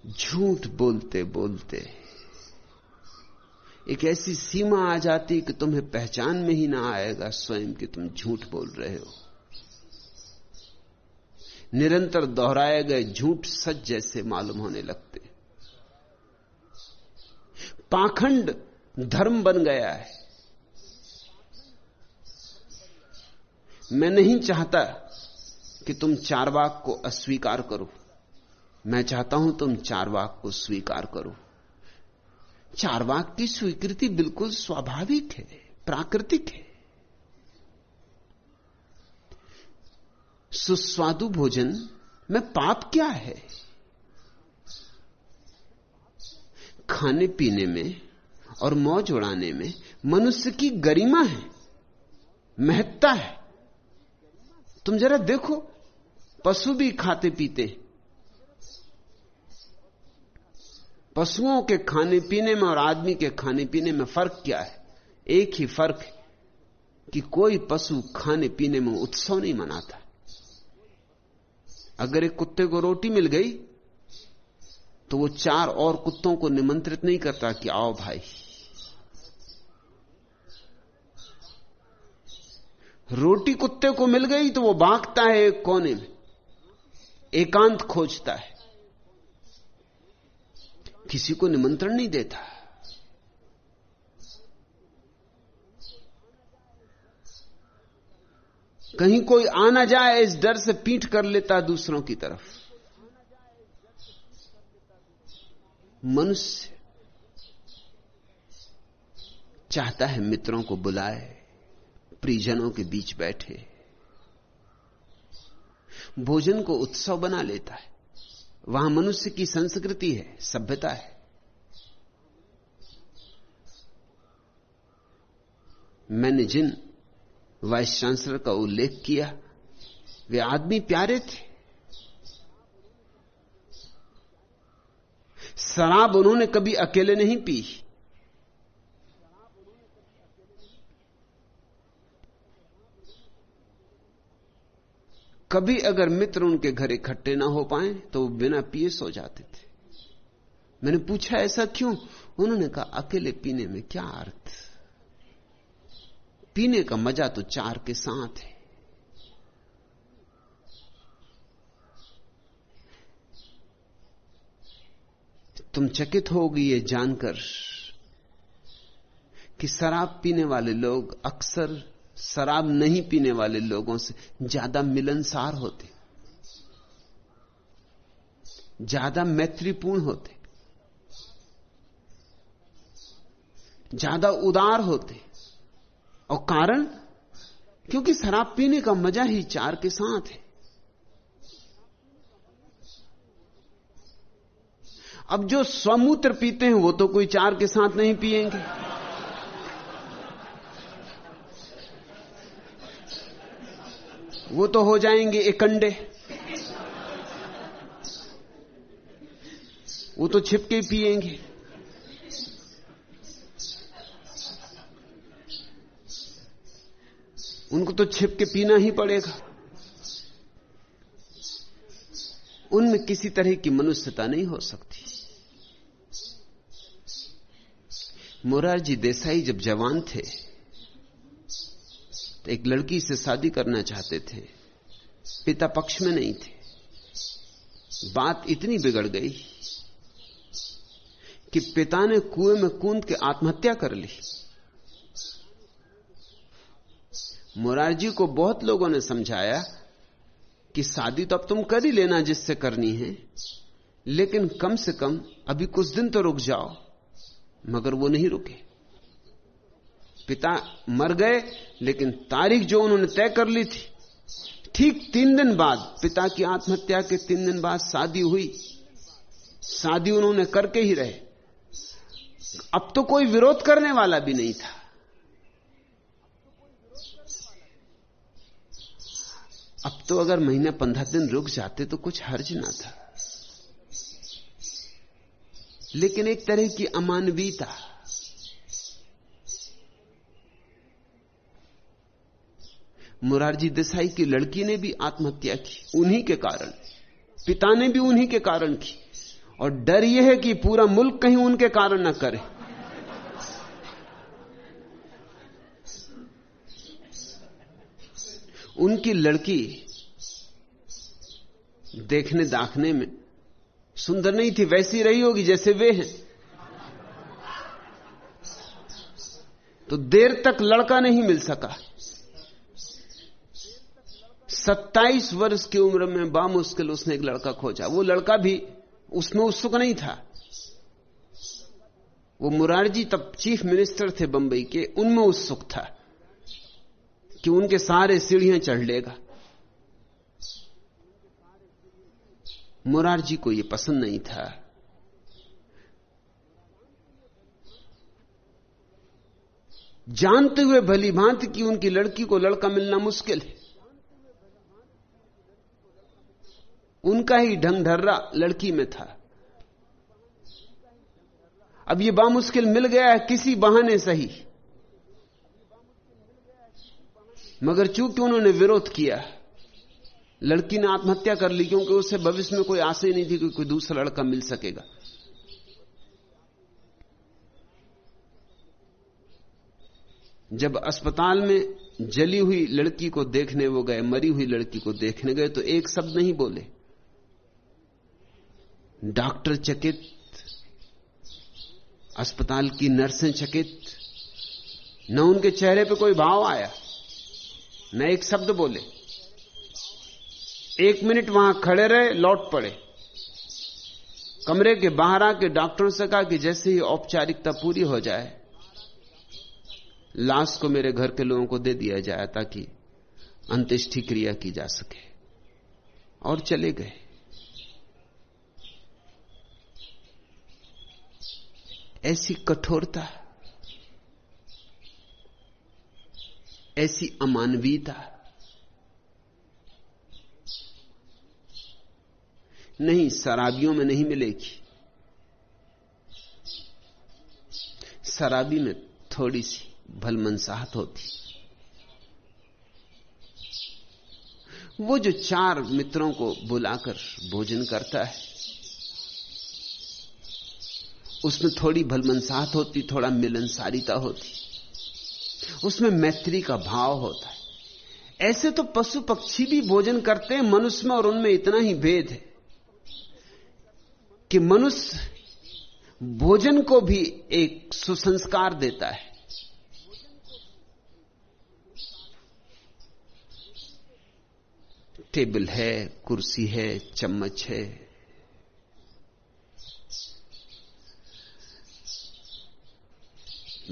झूठ बोलते बोलते एक ऐसी सीमा आ जाती कि तुम्हें पहचान में ही ना आएगा स्वयं कि तुम झूठ बोल रहे हो। निरंतर दोहराए गए झूठ सच जैसे मालूम होने लगते। पाखंड धर्म बन गया है। मैं नहीं चाहता कि तुम चारवाक को अस्वीकार करो, मैं चाहता हूं तुम चारवाक को स्वीकार करो। चारवाक की स्वीकृति बिल्कुल स्वाभाविक है, प्राकृतिक है। सुस्वादु भोजन में पाप क्या है? खाने पीने में और मौज उड़ाने में मनुष्य की गरिमा है, महत्ता है। तुम जरा देखो, पशु भी खाते पीते हैं। पशुओं के खाने पीने में और आदमी के खाने पीने में फर्क क्या है? एक ही फर्क है कि कोई पशु खाने पीने में उत्सव नहीं मनाता। अगर एक कुत्ते को रोटी मिल गई तो वो 4 और कुत्तों को निमंत्रित नहीं करता कि आओ भाई। रोटी कुत्ते को मिल गई तो वो भागता है एक कोने में, एकांत खोजता है, किसी को निमंत्रण नहीं देता। कहीं कोई आ ना जाए इस डर से पीठ कर लेता दूसरों की तरफ। मनुष्य चाहता है मित्रों को बुलाए, परिजनों के बीच बैठे, भोजन को उत्सव बना लेता है। वहां मनुष्य की संस्कृति है, सभ्यता है। मैंने जिन वाइस चांसलर का उल्लेख किया वे आदमी प्यारे थे। शराब उन्होंने कभी अकेले नहीं पी। कभी अगर मित्र उनके घर इकट्ठे ना हो पाए तो वो बिना पिए सो जाते थे। मैंने पूछा ऐसा क्यों? उन्होंने कहा अकेले पीने में क्या अर्थ, पीने का मजा तो 4 के साथ है। तुम चकित होगी ये जानकर कि शराब पीने वाले लोग अक्सर शराब नहीं पीने वाले लोगों से ज्यादा मिलनसार होते, ज्यादा मैत्रीपूर्ण होते, ज्यादा उदार होते। और कारण, क्योंकि शराब पीने का मजा ही 4 के साथ है। अब जो स्वमूत्र पीते हैं वो तो कोई 4 के साथ नहीं पिएंगे। वो तो हो जाएंगे एकंडे, वो तो छिपके पिएंगे। उनको तो छिपके पीना ही पड़ेगा। उनमें किसी तरह की मनुष्यता नहीं हो सकती। मोरारजी देसाई जब जवान थे तो एक लड़की से शादी करना चाहते थे, पिता पक्ष में नहीं थे। बात इतनी बिगड़ गई कि पिता ने कुएं में कूद के आत्महत्या कर ली। मोरारजी को बहुत लोगों ने समझाया कि शादी तो अब तुम कर ही लेना जिससे करनी है, लेकिन कम से कम अभी कुछ दिन तो रुक जाओ। मगर वो नहीं रुके। पिता मर गए, लेकिन तारीख जो उन्होंने तय कर ली थी, ठीक 3 दिन बाद, पिता की आत्महत्या के 3 दिन बाद शादी हुई। शादी उन्होंने करके ही रहे। अब तो कोई विरोध करने वाला भी नहीं था। अब तो अगर महीने 15 दिन रुक जाते तो कुछ हर्ज ना था। लेकिन एक तरह की अमानवीयता, मोरारजी देसाई की लड़की ने भी आत्महत्या की उन्हीं के कारण, पिता ने भी उन्हीं के कारण की। और डर यह है कि पूरा मुल्क कहीं उनके कारण न करे। उनकी लड़की देखने दाखने में सुंदर नहीं थी, वैसी रही होगी जैसे वे हैं। तो देर तक लड़का नहीं मिल सका। 27 वर्ष की उम्र में बामुश्किल उसने एक लड़का खोजा। वो लड़का भी उसमें उत्सुक नहीं था। वो मुरारजी तब चीफ मिनिस्टर थे बंबई के, उनमें उत्सुक था कि उनके सारे सीढ़ियां चढ़ लेगा। मुरारजी को यह पसंद नहीं था। जानते हुए भली भांति कि उनकी लड़की को लड़का मिलना मुश्किल है। उनका ही ढंग ढर्रा लड़की में था। अब यह बामुश्किल मिल गया है किसी बहाने सही, मगर चूंकि उन्होंने विरोध किया, लड़की ने आत्महत्या कर ली, क्योंकि उसे भविष्य में कोई आशा ही नहीं थी कि कोई दूसरा लड़का मिल सकेगा। जब अस्पताल में जली हुई लड़की को देखने वो गए, मरी हुई लड़की को देखने गए, तो एक शब्द नहीं बोले। डॉक्टर चकित, अस्पताल की नर्सें चकित, न उनके चेहरे पे कोई भाव आया, न एक शब्द बोले। 1 मिनट वहां खड़े रहे, लौट पड़े। कमरे के बाहर आके डॉक्टरों से कहा कि जैसे ही औपचारिकता पूरी हो जाए, लाश को मेरे घर के लोगों को दे दिया जाए ताकि अंत्येष्टि क्रिया की जा सके, और चले गए। ऐसी कठोरता, ऐसी अमानवीयता नहीं, शराबियों में नहीं मिलेगी। शराबी में थोड़ी सी भलमनसाहत होती। वो जो 4 मित्रों को बुलाकर भोजन करता है, उसमें थोड़ी भलमनसाहत होती, थोड़ा मिलनसारिता होती, उसमें मैत्री का भाव होता है। ऐसे तो पशु पक्षी भी भोजन करते हैं, मनुष्य में और उनमें इतना ही भेद है कि मनुष्य भोजन को भी एक सुसंस्कार देता है। टेबल है, कुर्सी है, चम्मच है,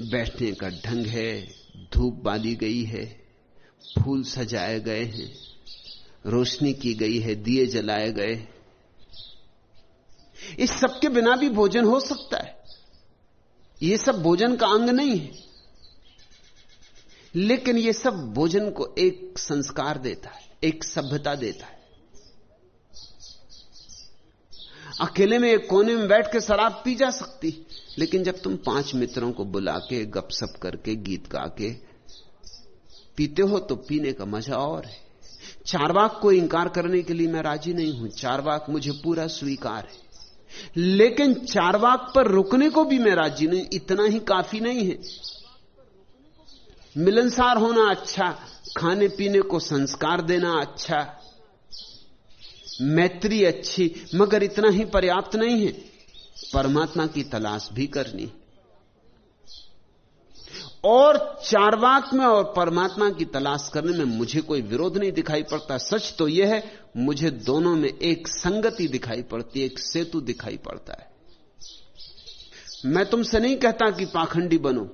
बैठने का ढंग है, धूप बाली गई है, फूल सजाए गए हैं, रोशनी की गई है, दिए जलाए गए। इस सब के बिना भी भोजन हो सकता है। यह सब भोजन का अंग नहीं है, लेकिन यह सब भोजन को एक संस्कार देता है, एक सभ्यता देता है। अकेले में एक कोने में बैठ के शराब पी जा सकती, लेकिन जब तुम 5 मित्रों को बुला के गपशप करके गीत गा के पीते हो तो पीने का मजा और है। चारवाक को इंकार करने के लिए मैं राजी नहीं हूं, चारवाक मुझे पूरा स्वीकार है, लेकिन चारवाक पर रुकने को भी मैं राजी नहीं। इतना ही काफी नहीं है। मिलनसार होना अच्छा, खाने पीने को संस्कार देना अच्छा, मैत्री अच्छी, मगर इतना ही पर्याप्त नहीं है। परमात्मा की तलाश भी करनी, और चारवाक में और परमात्मा की तलाश करने में मुझे कोई विरोध नहीं दिखाई पड़ता। सच तो यह है, मुझे दोनों में एक संगति दिखाई पड़ती है, एक सेतु दिखाई पड़ता है। मैं तुमसे नहीं कहता कि पाखंडी बनो,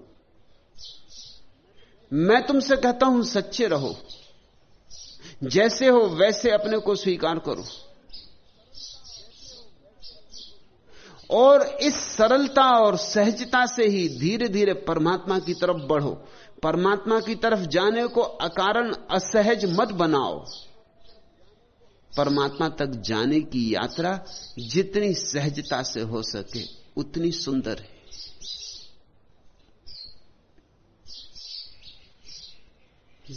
मैं तुमसे कहता हूं सच्चे रहो, जैसे हो वैसे अपने को स्वीकार करो, और इस सरलता और सहजता से ही धीरे धीरे परमात्मा की तरफ बढ़ो। परमात्मा की तरफ जाने को अकारण असहज मत बनाओ। परमात्मा तक जाने की यात्रा जितनी सहजता से हो सके उतनी सुंदर है।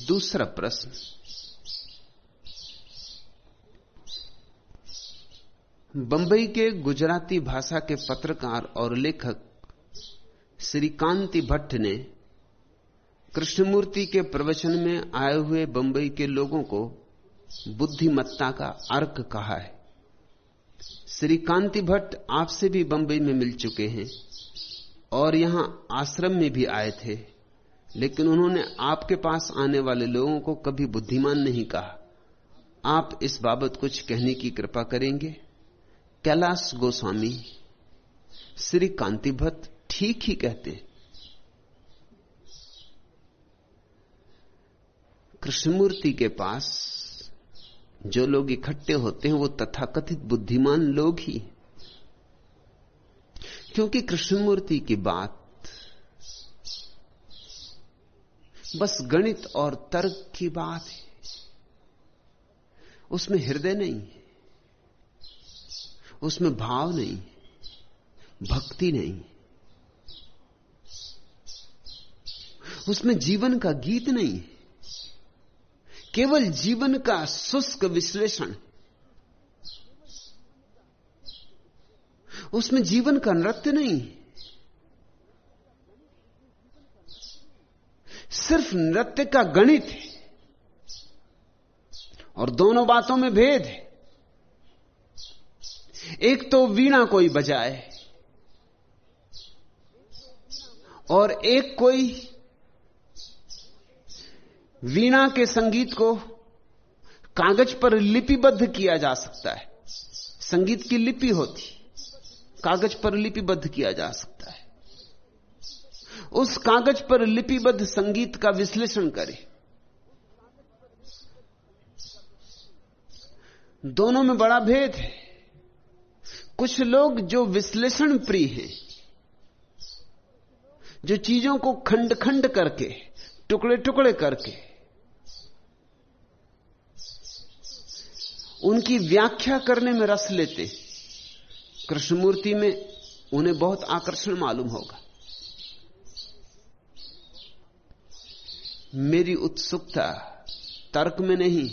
दूसरा प्रश्न, बंबई के गुजराती भाषा के पत्रकार और लेखक श्री कांति भट्ट ने कृष्णमूर्ति के प्रवचन में आए हुए बंबई के लोगों को बुद्धिमत्ता का अर्क कहा है। श्री कांति भट्ट आपसे भी बंबई में मिल चुके हैं और यहां आश्रम में भी आए थे, लेकिन उन्होंने आपके पास आने वाले लोगों को कभी बुद्धिमान नहीं कहा। आप इस बाबत कुछ कहने की कृपा करेंगे? कैलाश गोस्वामी श्री कांति भट्ट ठीक ही कहते हैं। कृष्णमूर्ति के पास जो लोग इकट्ठे होते हैं वो तथाकथित बुद्धिमान लोग ही, क्योंकि कृष्णमूर्ति की बात बस गणित और तर्क की बात है। उसमें हृदय नहीं है, उसमें भाव नहीं, भक्ति नहीं, उसमें जीवन का गीत नहीं, केवल जीवन का शुष्क विश्लेषण। उसमें जीवन का नृत्य नहीं, सिर्फ नृत्य का गणित है। और दोनों बातों में भेद है। एक तो वीणा कोई बजाए और एक कोई वीणा के संगीत को कागज पर लिपिबद्ध किया जा सकता है। संगीत की लिपि होती, कागज पर लिपिबद्ध किया जा सकता है। उस कागज पर लिपिबद्ध संगीत का विश्लेषण करें। दोनों में बड़ा भेद है। कुछ लोग जो विश्लेषण प्रिय हैं, जो चीजों को खंड खंड करके, टुकड़े टुकड़े करके उनकी व्याख्या करने में रस लेते, कृष्णमूर्ति में उन्हें बहुत आकर्षण मालूम होगा। मेरी उत्सुकता तर्क में नहीं,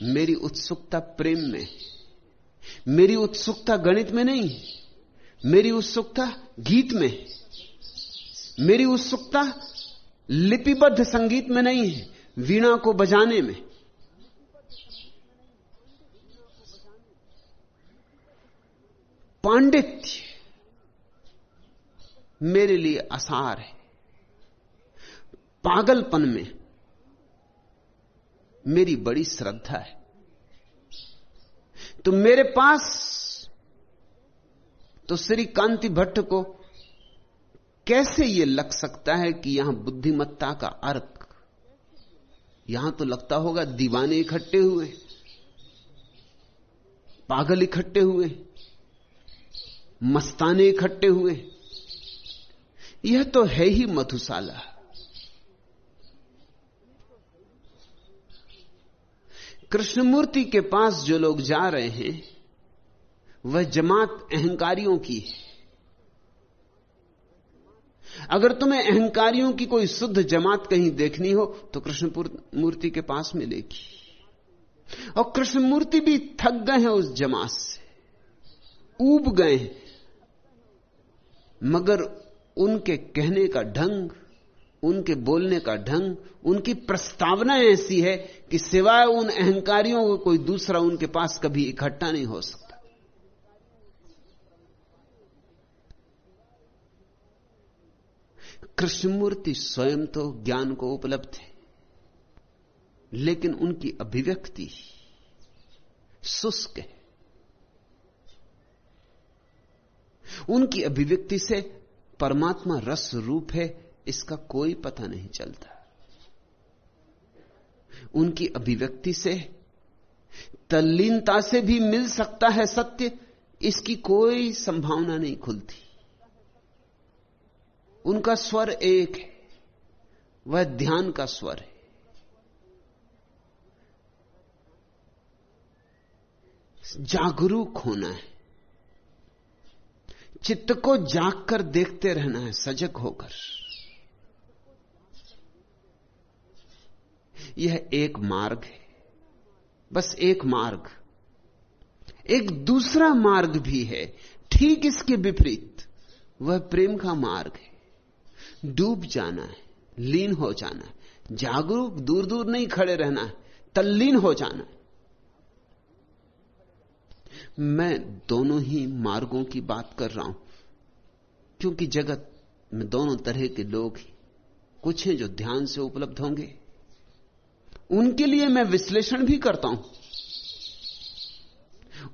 मेरी उत्सुकता प्रेम में, मेरी उत्सुकता गणित में नहीं, मेरी उत्सुकता गीत में, मेरी उत्सुकता लिपिबद्ध संगीत में नहीं है, वीणा को बजाने में। पांडित्य मेरे लिए आसार है। पागलपन में मेरी बड़ी श्रद्धा है। तो मेरे पास तो श्री कांति भट्ट को कैसे यह लग सकता है कि यहां बुद्धिमत्ता का अर्क, यहां तो लगता होगा दीवाने इकट्ठे हुए, पागल इकट्ठे हुए, मस्ताने इकट्ठे हुए। यह तो है ही मधुशाला। कृष्णमूर्ति के पास जो लोग जा रहे हैं वह जमात अहंकारियों की है। अगर तुम्हें अहंकारियों की कोई शुद्ध जमात कहीं देखनी हो तो कृष्णमूर्ति के पास मिलेगी। और कृष्णमूर्ति भी थक गए हैं उस जमात से, ऊब गए हैं, मगर उनके कहने का ढंग, उनके बोलने का ढंग, उनकी प्रस्तावना ऐसी है कि सिवाय उन अहंकारियों को कोई दूसरा उनके पास कभी इकट्ठा नहीं हो सकता। कृष्णमूर्ति स्वयं तो ज्ञान को उपलब्ध है, लेकिन उनकी अभिव्यक्ति शुष्क है। उनकी अभिव्यक्ति से परमात्मा रस रूप है इसका कोई पता नहीं चलता। उनकी अभिव्यक्ति से तल्लीनता से भी मिल सकता है सत्य, इसकी कोई संभावना नहीं खुलती। उनका स्वर एक है, वह ध्यान का स्वर है। जागरूक होना है, चित्त को जाग कर देखते रहना है, सजग होकर। यह एक मार्ग है, बस एक मार्ग। एक दूसरा मार्ग भी है ठीक इसके विपरीत, वह प्रेम का मार्ग है। डूब जाना है, लीन हो जाना है, जागरूक दूर दूर नहीं खड़े रहना है, तल्लीन हो जाना है। मैं दोनों ही मार्गों की बात कर रहा हूं, क्योंकि जगत में दोनों तरह के लोग हैं। कुछ हैं जो ध्यान से उपलब्ध होंगे, उनके लिए मैं विश्लेषण भी करता हूं,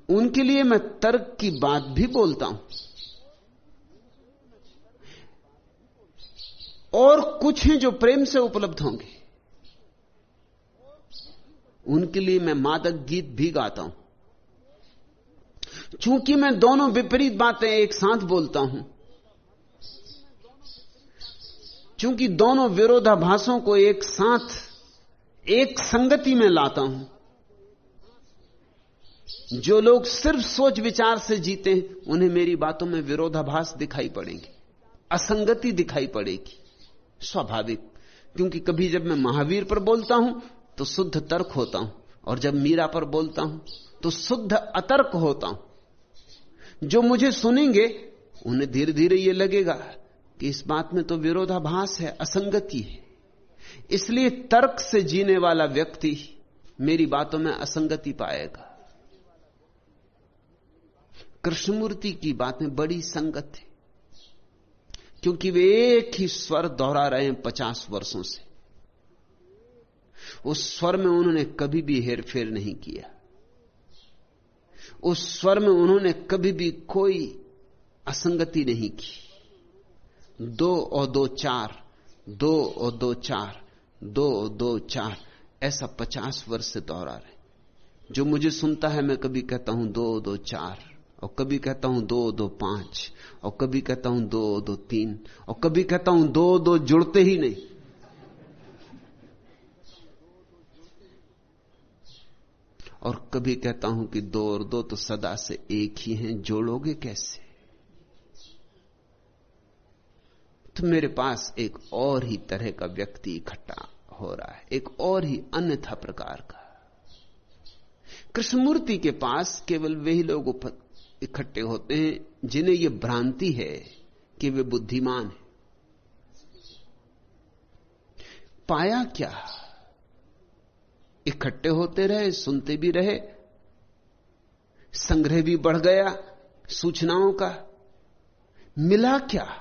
उनके लिए मैं तर्क की बात भी बोलता हूं। और कुछ हैं जो प्रेम से उपलब्ध होंगे, उनके लिए मैं मादक गीत भी गाता हूं। चूंकि मैं दोनों विपरीत बातें एक साथ बोलता हूं, चूंकि दोनों विरोधाभासों को एक साथ एक संगति में लाता हूं, जो लोग सिर्फ सोच विचार से जीते हैं उन्हें मेरी बातों में विरोधाभास दिखाई पड़ेगी, असंगति दिखाई पड़ेगी। स्वाभाविक, क्योंकि कभी जब मैं महावीर पर बोलता हूं तो शुद्ध तर्क होता हूं, और जब मीरा पर बोलता हूं तो शुद्ध अतर्क होता हूं। जो मुझे सुनेंगे उन्हें धीरे धीरे यह लगेगा कि इस बात में तो विरोधाभास है, असंगति है। इसलिए तर्क से जीने वाला व्यक्ति मेरी बातों में असंगति पाएगा। कृष्णमूर्ति की बातें बड़ी संगत है, क्योंकि वे एक ही स्वर दोहरा रहे हैं 50 वर्षों से। उस स्वर में उन्होंने कभी भी हेरफेर नहीं किया, उस स्वर में उन्होंने कभी भी कोई असंगति नहीं की। 2 और 2 4, 2 और 2 4, 2 और 2 4, ऐसा 50 वर्ष से दोहरा रहे। जो मुझे सुनता है मैं कभी कहता हूं 2 2 4, और कभी कहता हूं 2 2 5, और कभी कहता हूं 2 2 3, और कभी कहता हूं 2 2 जुड़ते ही नहीं। और कभी कहता हूं कि 2 और 2 तो सदा से एक ही हैं, जोड़ोगे कैसे? तो मेरे पास एक और ही तरह का व्यक्ति इकट्ठा हो रहा है, एक और ही अन्यथा प्रकार का। कृष्णमूर्ति के पास केवल वही लोग इकट्ठे होते हैं जिन्हें यह भ्रांति है कि वे बुद्धिमान हैं। पाया क्या? इकट्ठे होते रहे, सुनते भी रहे, संग्रह भी बढ़ गया सूचनाओं का। मिला क्या?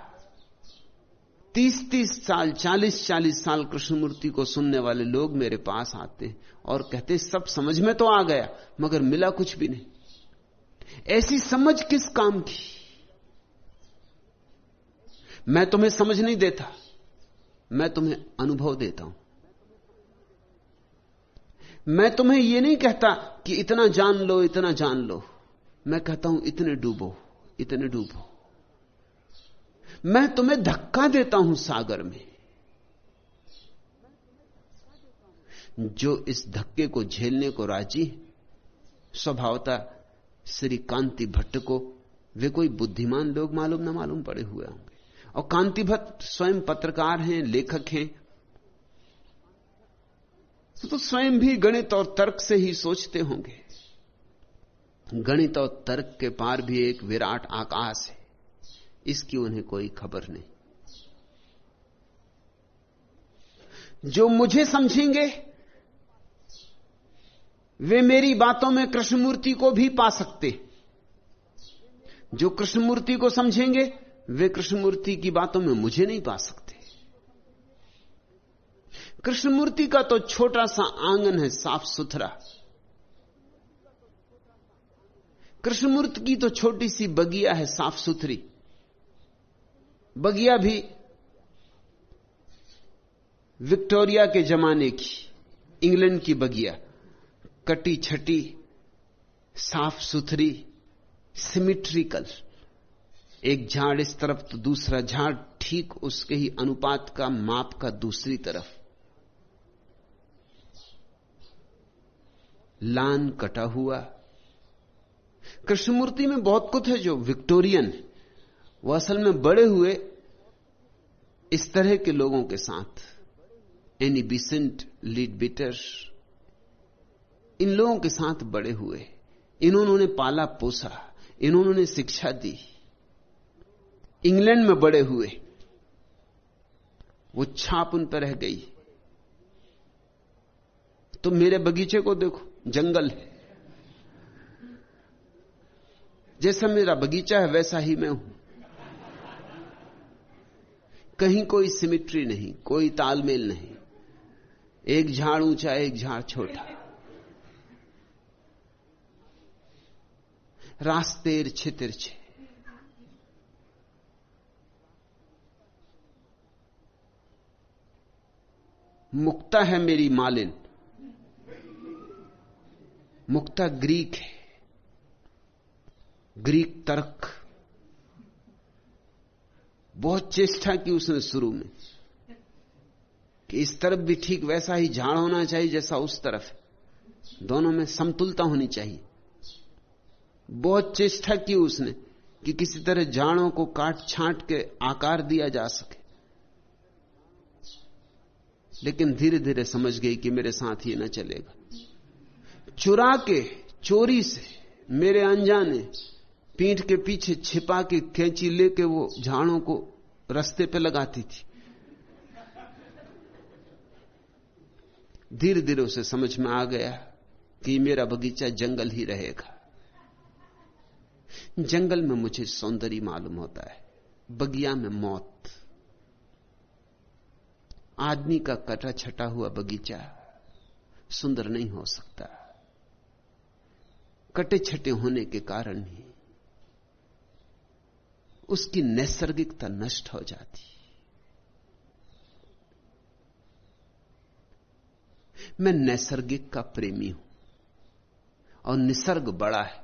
30-30 साल, 40-40 साल कृष्णमूर्ति को सुनने वाले लोग मेरे पास आते हैं और कहते सब समझ में तो आ गया, मगर मिला कुछ भी नहीं। ऐसी समझ किस काम की? मैं तुम्हें समझ नहीं देता, मैं तुम्हें अनुभव देता हूं। मैं तुम्हें यह नहीं कहता कि इतना जान लो, इतना जान लो। मैं कहता हूं इतने डूबो, इतने डूबो। मैं तुम्हें धक्का देता हूं सागर में। जो इस धक्के को झेलने को राजी, स्वभावतः श्री कांति भट्ट को वे कोई बुद्धिमान लोग मालूम ना मालूम पड़े हुए होंगे। और कांति भट्ट स्वयं पत्रकार हैं, लेखक हैं, तो स्वयं भी गणित और तर्क से ही सोचते होंगे। गणित और तर्क के पार भी एक विराट आकाश है, इसकी उन्हें कोई खबर नहीं। जो मुझे समझेंगे वे मेरी बातों में कृष्णमूर्ति को भी पा सकते। जो कृष्णमूर्ति को समझेंगे वे कृष्णमूर्ति की बातों में मुझे नहीं पा सकते। कृष्णमूर्ति का तो छोटा सा आंगन है, साफ सुथरा। कृष्णमूर्ति की तो छोटी सी बगिया है, साफ सुथरी। बगिया भी विक्टोरिया के जमाने की, इंग्लैंड की बगिया, कटी छटी, साफ सुथरी, सिमिट्रिकल। एक झाड़ इस तरफ तो दूसरा झाड़ ठीक उसके ही अनुपात का, माप का दूसरी तरफ। लान कटा हुआ। कृष्णमूर्ति में बहुत कुछ है जो विक्टोरियन है। वो असल में बड़े हुए इस तरह के लोगों के साथ, एनी बिसेंट, लीडबिटर, इन लोगों के साथ बड़े हुए। इन्होंने पाला पोसा, इन्होंने शिक्षा दी। इंग्लैंड में बड़े हुए, वो छाप उन पर रह गई। तो मेरे बगीचे को देखो, जंगल है। जैसा मेरा बगीचा है वैसा ही मैं हूं। कहीं कोई सिमिट्री नहीं, कोई तालमेल नहीं। एक झाड़ ऊंचा, एक झाड़ छोटा, रास्ते तिरछे। मुक्ता है मेरी मालिन। मुक्ता ग्रीक है, ग्रीक तर्क। बहुत चेष्टा की उसने शुरू में, कि इस तरफ भी ठीक वैसा ही झाड़ होना चाहिए जैसा उस तरफ है, दोनों में समतुलता होनी चाहिए। बहुत चेष्टा की उसने कि किसी तरह झाड़ों को काट छांट के आकार दिया जा सके, लेकिन धीरे धीरे समझ गई कि मेरे साथ ये न चलेगा। चुरा के, चोरी से, मेरे अनजाने पीठ के पीछे छिपा के कैंची लेके वो झाड़ों को रास्ते पे लगाती थी। धीरे धीरे उसे समझ में आ गया कि मेरा बगीचा जंगल ही रहेगा। जंगल में मुझे सौंदर्य मालूम होता है, बगिया में मौत। आदमी का कटा छटा हुआ बगीचा सुंदर नहीं हो सकता, कटे छटे होने के कारण ही उसकी नैसर्गिकता नष्ट हो जाती। मैं नैसर्गिक का प्रेमी हूं, और निसर्ग बड़ा है,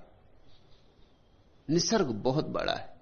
निसर्ग बहुत बड़ा है।